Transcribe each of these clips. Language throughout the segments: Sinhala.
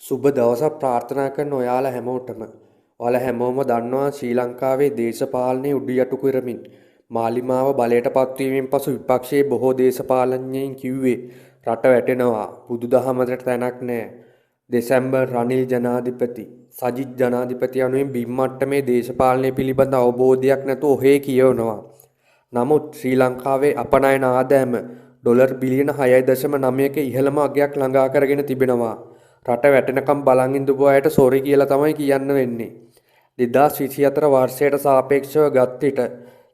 සුබ දවසක් ප්‍රාර්ථනා කරන ඔයාලා හැමෝටම. ඔයාලා හැමෝම දන්නවා ශ්‍රී ලංකාවේ දේශපාලනයේ උඩුයටු කරමින් මාලිමාව බලයට පත්වීමෙන් පසු විපක්ෂයේ බොහෝ දේශපාලඥයින් කිව්වේ රට වැටෙනවා බුදුදහමකට තැනක් නැහැ. දෙසැම්බර් රනිල් ජනාධිපති සජිත් ජනාධිපති යනුවෙන් බිම්මට්ටමේ දේශපාලනය පිළිබඳ අවබෝධයක් නැතුව ඔහේ කියවනවා. නමුත් ශ්‍රී ලංකාවේ අපනයන ආදායම ඩොලර් බිලියන 6.9ක ඉහළම අගයක් ළඟා කරගෙන තිබෙනවා. රට වැටෙනකම් බලන් ඉඳපු අයට සෝරි කියලා තමයි කියන්න වෙන්නේ. 2024 වර්ෂයට සාපේක්ෂව ගත් විට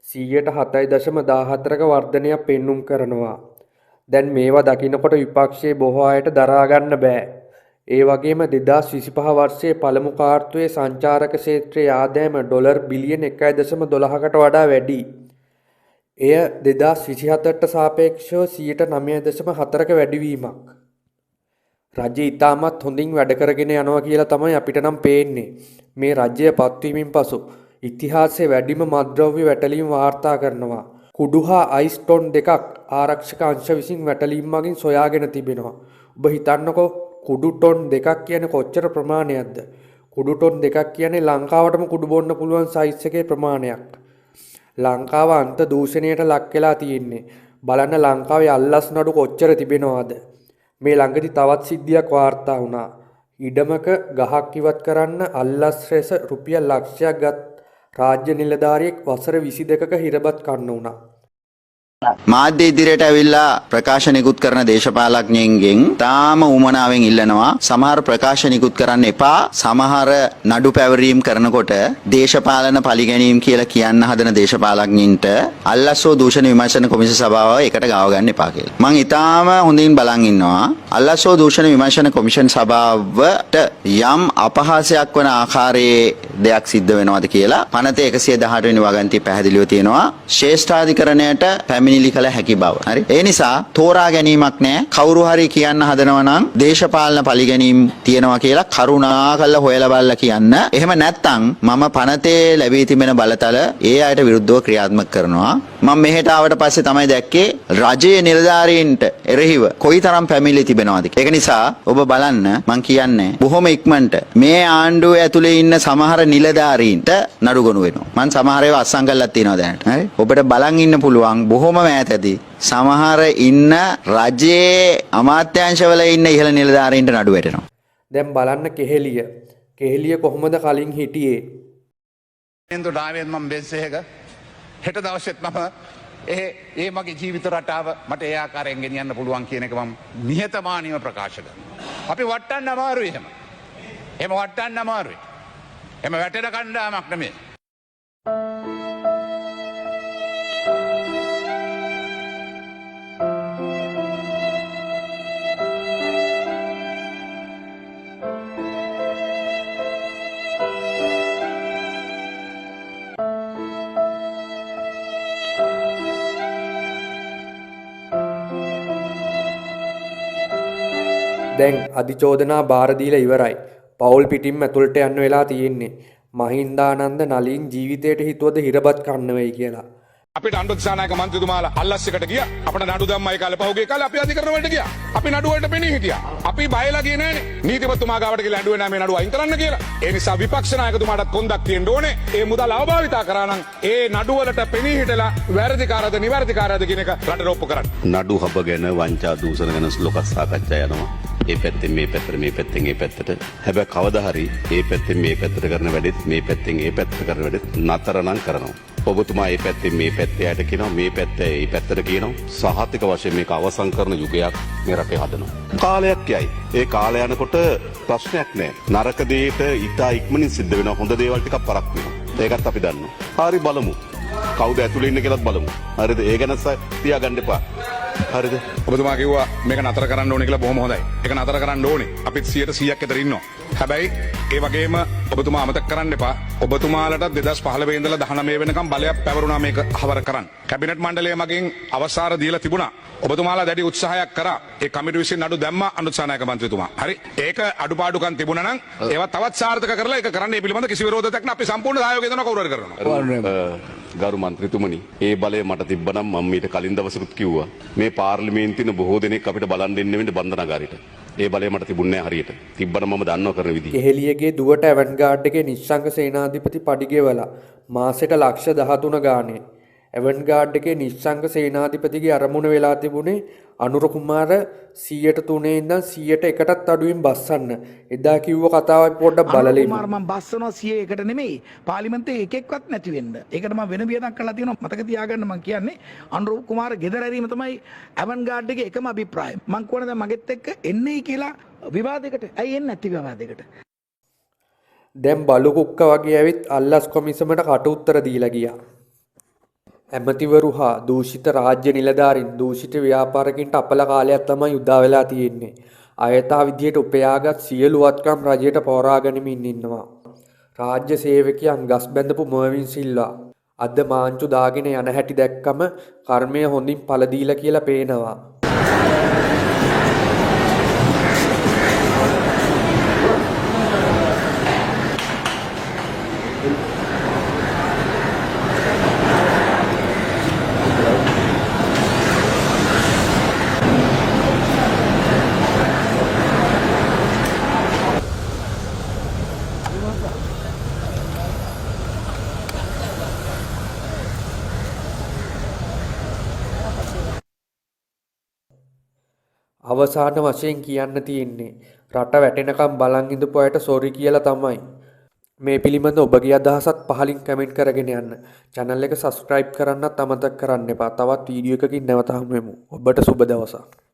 7.14ක වර්ධනයක් පෙන්눔 කරනවා. දැන් මේවා දකිනකොට විපක්ෂයේ බොහෝ අයට දරා ගන්න බෑ. ඒ වගේම 2025 වර්ෂයේ පළමු කාර්තුවේ සංචාරක ක්ෂේත්‍රයේ ආදායම ඩොලර් බිලියන 1.12කට වඩා වැඩි. එය 2027ට සාපේක්ෂව 9.4ක වැඩිවීමක්. රජය ඉතාමත් හොඳින් වැඩ කරගෙන යනවා කියලා තමයි අපිට නම් පේන්නේ. මේ රජය පත්වීමෙන් පසු ඉතිහාසයේ වැඩිම මත්ද්‍රව්‍ය වැටලීම් වාර්තා කරනවා. කුඩු හා අයිස් ටොන් 2ක් ආරක්ෂක අංශ විසින් වැටලීම් මගින් සොයාගෙන තිබෙනවා. ඔබ හිතන්නකෝ කුඩු ටොන් 2ක් කියන්නේ කොච්චර ප්‍රමාණයක්ද? කුඩු ටොන් 2ක් කියන්නේ ලංකාවටම කුඩු බොන්න පුළුවන් සයිස් එකේ ප්‍රමාණයක්. ලංකාව අන්ත දූෂණයට ලක් වෙලා තියෙන්නේ. බලන්න ලංකාවේ අල්ලස් නඩු කොච්චර තිබෙනවද? මේ ළඟදි තවත් සිද්ධියක් වාර්තා වුණා. ඉඩමක ගහක් ඉවත් කරන්න අල්ලස් රැස රුපියල් ලක්ෂයක් ගත් රාජ්‍ය නිලධාරියෙක් වසර 22ක හිරබත් කන්න වුණා. මාධ්‍ය ඉදිරියට ඇවිල්ලා ප්‍රකාශ නිකුත් කරන දේශපාලඥයින්ගෙන් තාම උමනාවෙන් ඉල්ලනවා සමහර ප්‍රකාශ නිකුත් කරන්න එපා. සමහර නඩු පැවරීම් කරනකොට දේශපාලන පරිගැනීම් කියලා කියන්න හදන දේශපාලඥයින්ට අල්ලස්සෝ දූෂණ විමර්ශන කොමිසම සභාව එකට ගාව ගන්න එපා කියලා. මම ඊටාම හොඳින් බලන් ඉන්නවා. අල්ලස්සෝ දූෂණ විමර්ශන කොමිෂන් සභාවට යම් අපහාසයක් වන ආකාරයේ දෙයක් සිද්ධ වෙනවද කියලා පනතේ 118 වෙනි වගන්තිය පැහැදිලිව තියෙනවා. ශ්‍රේෂ්ඨාධිකරණයට පැමිණිලි කළ හැකි බව. හරි. ඒ නිසා තෝරා ගැනීමක් නැහැ. කවුරු හරි කියන්න හදනවා නම් දේශපාලන පරිගැනීම් තියෙනවා කියලා කරුණාකරලා හොයලා බලලා කියන්න. එහෙම නැත්නම් මම පනතේ ලැබී තිබෙන බලතල ඒ අයට විරුද්ධව ක්‍රියාත්මක කරනවා. මම මෙහෙට ආවට පස්සේ තමයි දැක්කේ රජයේ නිලධාරීන්ට එරෙහිව කොයිතරම් පැමිණිලි තිබෙනවද. ඒක නිසා ඔබ බලන්න මම කියන්නේ බොහොම ඉක්මනට මේ ආණ්ඩුවේ ඇතුලේ ඉන්න සමහර නිලධාරීන්ට නඩු ගොනු වෙනවා. මම සමහර ඒවා අත්සන් කරලා තියෙනවා දැනට. හරි. ඔබට බලන් ඉන්න පුළුවන් බොහොම මෑතදී සමහර ඉන්න රජයේ අමාත්‍යාංශවල ඉන්න ඉහළ නිලධාරීන්ට නඩු වැටෙනවා. දැන් බලන්න කෙහෙලිය කොහොමද කලින් හිටියේ? එන්දු ඩාවෙන් මම බෙන්සේක හෙට දවසෙත් මම ඒ මගේ ජීවිත රටාව මට ඒ ආකාරයෙන් ගෙනියන්න පුළුවන් කියන එක මම නිහතමානීව ප්‍රකාශ කරනවා. අපි වටන්න අමාරුයි එහෙම. එහෙම වටන්න අමාරුයි. එහෙම වැටෙන කණ්ඩායමක් නෙමෙයි. දැන් අධිචෝදනා බාර දීලා ඉවරයි. පවුල් පිටින්ම ඇතුළට යන්න වෙලා තියෙන්නේ. මහින්දානන්ද නලින් ජීවිතයට හිතුවද හිරබත් කන්න වෙයි කියලා. අපිට අනුත්සානායක මන්ත්‍රීතුමාලා අල්ලස් එකට ගියා. අපිට නඩු දැම්මයි කාලේ පහුගිය කාලේ අපි අධිකරණ වලට ගියා. අපි නඩු වලට පෙනී හිටියා. අපි බයලා ගියේ නෑනේ. නීතිපතිතුමා ගාවට ගිහලා නඩුවේ නෑ මේ නඩුව අයින් කරන්න කියලා. ඒ නිසා විපක්ෂ නායකතුමාටත් කොන්දක් තියෙන්න ඕනේ. ඒ මුදල් අවභාවිතා කරා නම් ඒ නඩු වලට පෙනී හිටලා වැරදිකාරද නිවැරදිකාරද කියන එක රටට ඔප්පු කරන්න. නඩු හබ ගැන වංචා දූෂණ ගැන ලොකක් සාකච්ඡා යනවා. ඒ පැත්තෙන් මේ පැත්තට මේ පැත්තෙන් ඒ පැත්තට. හැබැයි කවදා හරි ඒ පැත්තෙන් මේ පැත්තට කරන වැඩෙත් මේ පැත්තෙන් ඒ පැත්තට කරන වැඩෙත් නතර නම් කරනවා. ඔබතුමා ඒ පැත්තෙන් මේ පැත්තේ යට කියනවා මේ පැත්තේ ඒ පැත්තට කියනවා සහතික වශයෙන් මේක අවසන් කරන යුගයක් මේ රටේ හදනවා. කාලයක් යයි. ඒ කාලය යනකොට ප්‍රශ්නයක් නැහැ. නරක දෙයට ඉතා ඉක්මනින් සිද්ධ වෙනවා. හොඳ දේවල් ටිකක් පරක් වෙනවා. ඒකත් අපි දන්නවා. හරි බලමු. කවුද ඇතුලේ ඉන්නේ කියලාත් බලමු. හරිද? ඒ ගැන තියාගන්න එපා. හරිද? ඔබතුමා කිව්වා මේක නතර කරන්න ඕනේ කියලා බොහොම හොඳයි. ඒක නතර කරන්න ඕනේ. අපිත් 100%ක් අතර ඉන්නවා. හැබැයි ඒ වගේම ඔබතුමා අමතක කරන්න එපා. ඔබතුමාලට 2015 ඉඳලා 19 වෙනකම් බලයක් පැවරුණා මේක හවර කරන්න. කැබිනට් මණ්ඩලය මගින් අවසර දීලා තිබුණා. ඔබතුමාලා දැඩි උත්සාහයක් කරා. ඒ කමිටුව විසින් නඩු දැම්මා අනුත්සානායක මන්ත්‍රීතුමා. හරි. ඒක අඩුපාඩුකම් තිබුණා නම් ඒවා තවත් සාර්ථක කරලා ඒක කරන්න ඒ පිළිබඳ කිසි විරෝධයක් නැහැ. අපි සම්පූර්ණ සහයෝගය දෙනවා කවුරු හරි කරනවා. ගරු මන්ත්‍රීතුමනි ඒ බලය මට තිබ්බනම් මම ඊට කලින් දවසකුත් කිව්වා මේ පාර්ලිමේන්තුවේ බොහෝ දෙනෙක් අපිට බලන් දෙන්න වෙන්නේ බන්ධනාගාරයට. ඒ බලය මට තිබුණේ නැහැ හරියට. තිබ්බනම් මම දන්නව කරන විදිහ. කෙහෙලියගේ දුවට ඇවන්ගාඩ් එකේ නිශ්ශංක සේනාධිපති පඩිගෙවලා මාසෙට ලක්ෂ 13 ගානේ. ඇවන්ගාඩ් එකේ නිශ්ශංක සේනාධිපතිගේ අරමුණ වෙලා තිබුණේ අනුර කුමාර 103 ඉඳන් 101ටත් අඩුවෙන් බස්සන්න. එදා කිව්ව කතාව පොඩ්ඩක් බලලා ඉන්න. කුමාර මම බස්සනවා 101කට නෙමෙයි පාර්ලිමේන්තුවේ එකෙක්වත් නැති වෙන්න. ඒකට මම වෙන වියදම් කරලා තියෙනවා මතක තියාගන්න මම කියන්නේ අනුර කුමාර ගෙදර ඇරීම තමයි ඇවන්ගාඩ් එකේ එකම අභිප්‍රායය. මම කියනවා දැන් මගෙත් එක්ක එන්නේ කියලා විවාදයකට. ඇයි එන්නේ නැති විවාදයකට? දැන් බලු කුක්ක වගේ ඇවිත් අල්ලස් කොමිසමට කට උත්තර දීලා ගියා. ඇමතිවරු හා දූෂිත රාජ්‍ය නිලධාරීන් දූෂිත ව්‍යාපාරිකින්ට අපල කාලයක් තමයි උදා වෙලා තියෙන්නේ. අයථා විදියට උපයාගත් සියලු වත්කම් රජයට පවරා ගනිමින් ඉන්නවා. රාජ්‍ය සේවකයන් ගස් බැඳපු මර්වින් සිල්වා අද මාංචු දාගෙන යන හැටි දැක්කම කර්මය හොඳින් පළ දීලා කියලා පේනවා. අවසාන වශයෙන් කියන්න තියෙන්නේ රට වැටෙනකම් බලන් ඉඳපු අයට සෝරි කියලා තමයි. මේ පිළිබඳ ඔබගේ අදහසත් පහලින් කමෙන්ට් කරගෙන යන්න. channel එක subscribe කරන්නත් අමතක කරන්න එපා. තවත් වීඩියෝ එකකින් නැවත හමු වෙමු. ඔබට සුබ දවසක්.